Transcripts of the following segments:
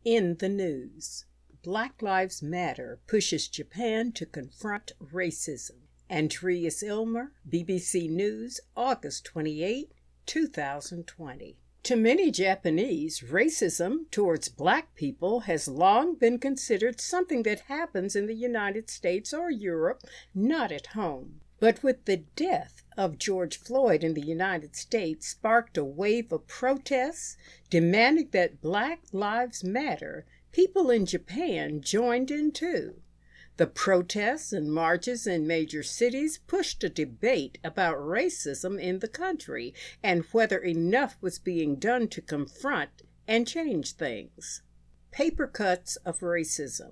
In the news, Black Lives Matter pushes Japan to confront racism. Andreas Ilmer, BBC News, August 28, 2020. To many Japanese, racism towards Black people has long been considered something that happens in the United States or Europe, not at home. But with the death of George Floyd in the United States sparked a wave of protests demanding that Black Lives Matter, people in Japan joined in too. The protests and marches in major cities pushed a debate about racism in the country and whether enough was being done to confront and change things. Paper cuts of racism.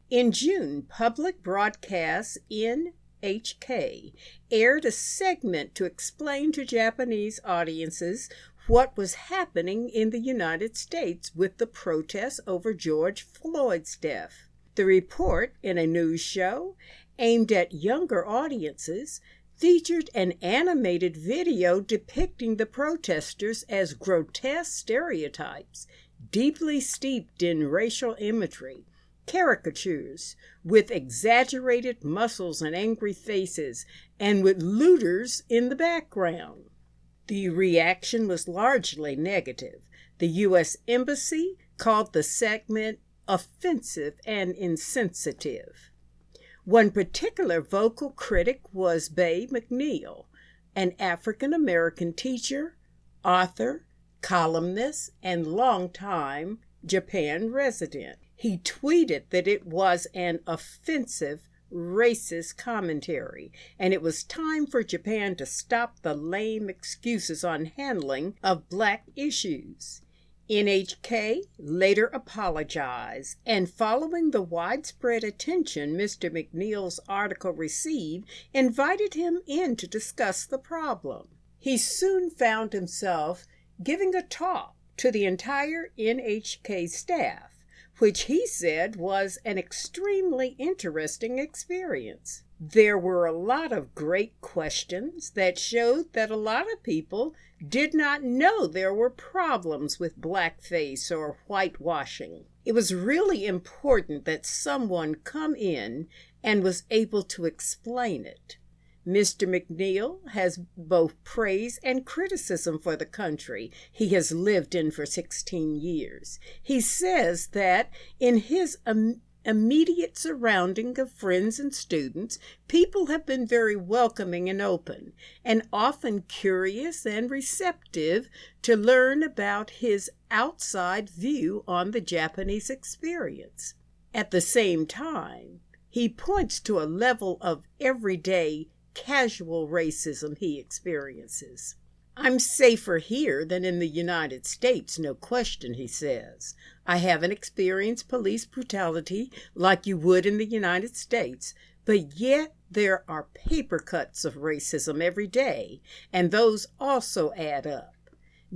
In June, public broadcasts NHK aired a segment to explain to Japanese audiences what was happening in the United States with the protests over George Floyd's death. The report, in a news show aimed at younger audiences, featured an animated video depicting the protesters as grotesque stereotypes, deeply steeped in racial imagery, caricatures with exaggerated muscles and angry faces, and with looters in the background. The reaction was largely negative. The U.S. Embassy called the segment offensive and insensitive. One particular vocal critic was Bay McNeil, an African-American teacher, author, columnist, and longtime Japan resident. He tweeted that it was an offensive, racist commentary, and it was time for Japan to stop the lame excuses on handling of Black issues. NHK later apologized, and following the widespread attention Mr. McNeil's article received, invited him in to discuss the problem. He soon found himself giving a talk to the entire NHK staff, which he said was an extremely interesting experience. There were a lot of great questions that showed that a lot of people did not know there were problems with blackface or whitewashing. It was really important that someone come in and was able to explain it. Mr. McNeil has both praise and criticism for the country he has lived in for 16 years. He says that in his immediate surrounding of friends and students, people have been very welcoming and open, and often curious and receptive to learn about his outside view on the Japanese experience. At the same time, he points to a level of everyday, casual racism he experiences. I'm safer here than in the United States, no question, he says. I haven't experienced police brutality like you would in the United States, but yet there are paper cuts of racism every day, and those also add up.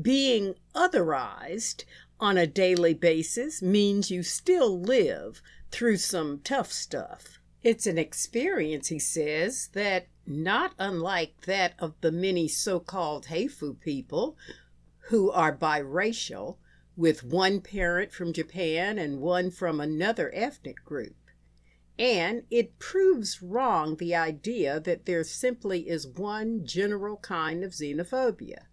Being otherized on a daily basis means you still live through some tough stuff. It's an experience, he says, that not unlike that of the many so-called Heifu people who are biracial, with one parent from Japan and one from another ethnic group. And it proves wrong the idea that there simply is one general kind of xenophobia,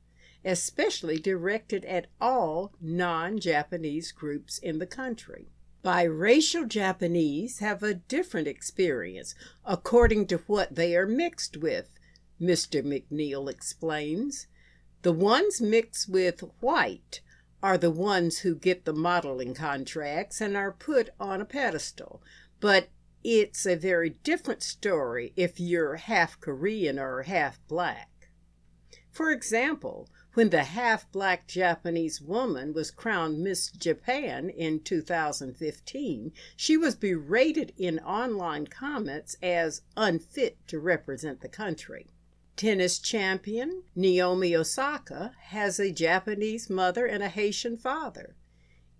especially directed at all non-Japanese groups in the country. Biracial Japanese have a different experience according to what they are mixed with, Mr. McNeil explains. The ones mixed with white are the ones who get the modeling contracts and are put on a pedestal, but it's a very different story if you're half Korean or half Black. For example, when the half-Black Japanese woman was crowned Miss Japan in 2015, she was berated in online comments as unfit to represent the country. Tennis champion Naomi Osaka has a Japanese mother and a Haitian father.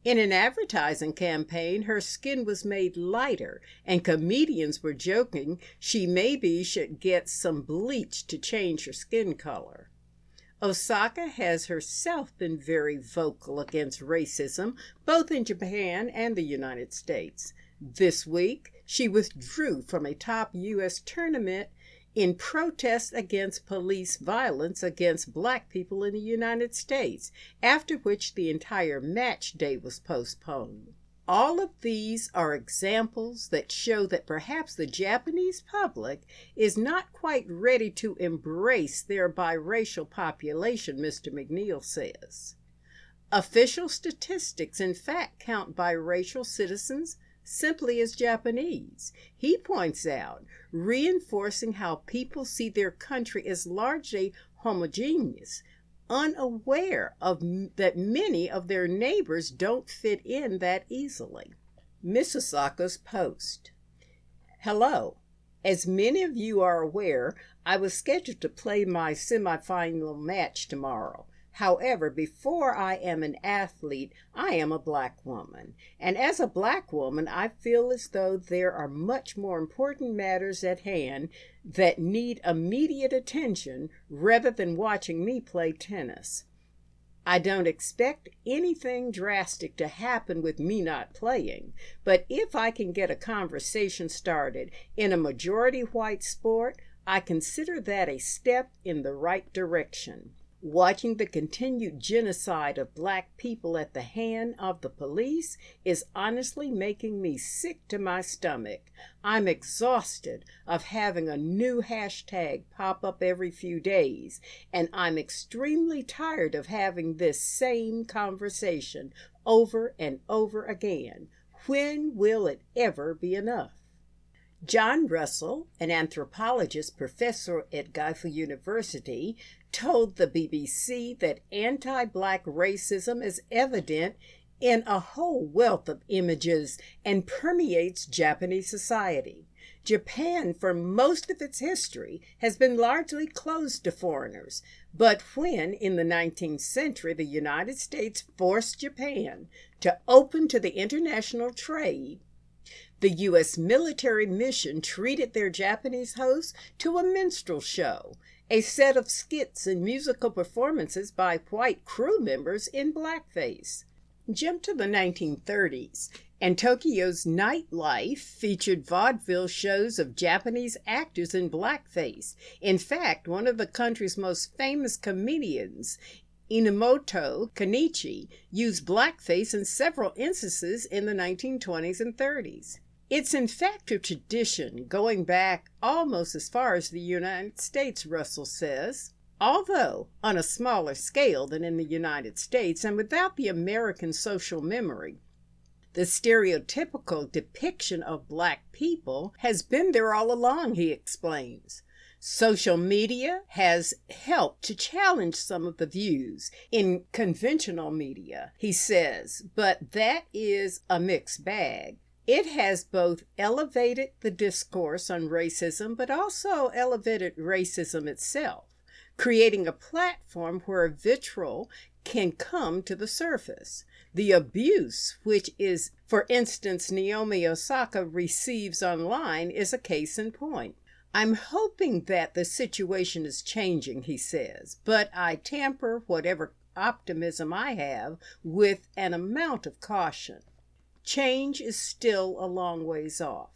In an advertising campaign, her skin was made lighter, and comedians were joking she maybe should get some bleach to change her skin color. Osaka has herself been very vocal against racism, both in Japan and the United States. This week, she withdrew from a top U.S. tournament in protest against police violence against black people in the United States, after which the entire match day was postponed. All of these are examples that show that perhaps the Japanese public is not quite ready to embrace their biracial population, Mr. McNeil says. Official statistics, in fact, count biracial citizens simply as Japanese. He points out, reinforcing how people see their country as largely homogeneous, unaware of that many of their neighbors don't fit in that easily. Miss Osaka's post. Hello. As many of you are aware, I was scheduled to play my semifinal match tomorrow. However, before I am an athlete, I am a black woman. And as a black woman, I feel as though there are much more important matters at hand that need immediate attention rather than watching me play tennis. I don't expect anything drastic to happen with me not playing, but if I can get a conversation started in a majority white sport, I consider that a step in the right direction. Watching the continued genocide of black people at the hand of the police is honestly making me sick to my stomach. I'm exhausted of having a new hashtag pop up every few days, and I'm extremely tired of having this same conversation over and over again. When will it ever be enough? John Russell, an anthropologist professor at Guildford University, told the BBC that anti-black racism is evident in a whole wealth of images and permeates Japanese society. Japan, for most of its history, has been largely closed to foreigners, but when, in the 19th century, the United States forced Japan to open to the international trade, the U.S. military mission treated their Japanese hosts to a minstrel show, a set of skits and musical performances by white crew members in blackface. Jump to the 1930s, and Tokyo's nightlife featured vaudeville shows of Japanese actors in blackface. In fact, one of the country's most famous comedians, Inamoto Kenichi, used blackface in several instances in the 1920s and 30s. It's in fact a tradition going back almost as far as the United States, Russell says. Although on a smaller scale than in the United States and without the American social memory, the stereotypical depiction of black people has been there all along, he explains. Social media has helped to challenge some of the views in conventional media, he says, but that is a mixed bag. It has both elevated the discourse on racism, but also elevated racism itself, creating a platform where vitriol can come to the surface. The abuse, which is, for instance, Naomi Osaka receives online, is a case in point. I'm hoping that the situation is changing, he says, but I temper whatever optimism I have with an amount of caution. Change is still a long ways off.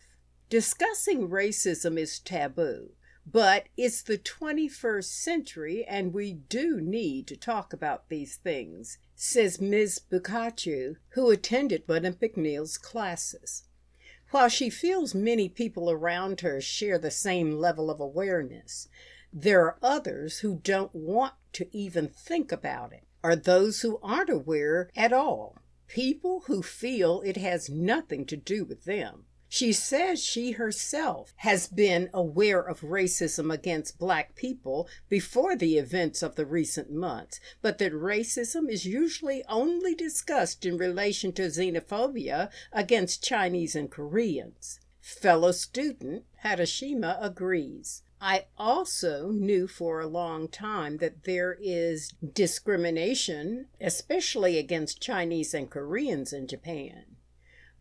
Discussing racism is taboo, but it's the 21st century and we do need to talk about these things, says Ms. Bukachu, who attended one of McNeil's classes. While she feels many people around her share the same level of awareness, there are others who don't want to even think about it, or those who aren't aware at all. People who feel it has nothing to do with them. She says she herself has been aware of racism against black people before the events of the recent months, but that racism is usually only discussed in relation to xenophobia against Chinese and Koreans. Fellow student Harashima agrees. I also knew for a long time that there is discrimination, especially against Chinese and Koreans in Japan.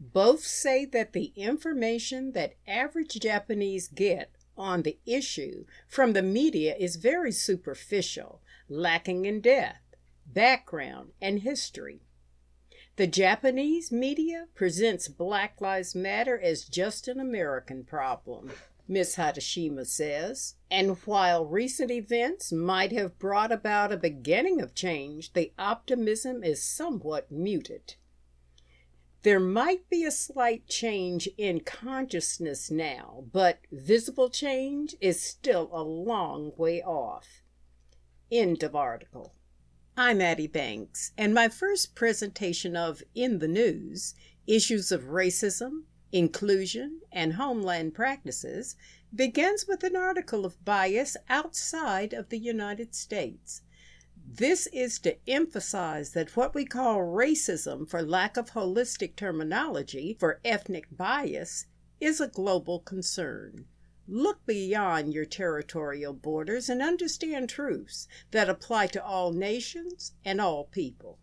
Both say that the information that average Japanese get on the issue from the media is very superficial, lacking in depth, background, and history. The Japanese media presents Black Lives Matter as just an American problem, Ms. Hatashima says, and while recent events might have brought about a beginning of change, the optimism is somewhat muted. There might be a slight change in consciousness now, but visible change is still a long way off. End of article. I'm Addie Banks, and my first presentation of In the News, Issues of Racism, Inclusion, and Homeland Practices begins with an article of bias outside of the United States. This is to emphasize that what we call racism, for lack of holistic terminology for ethnic bias, is a global concern. Look beyond your territorial borders and understand truths that apply to all nations and all people.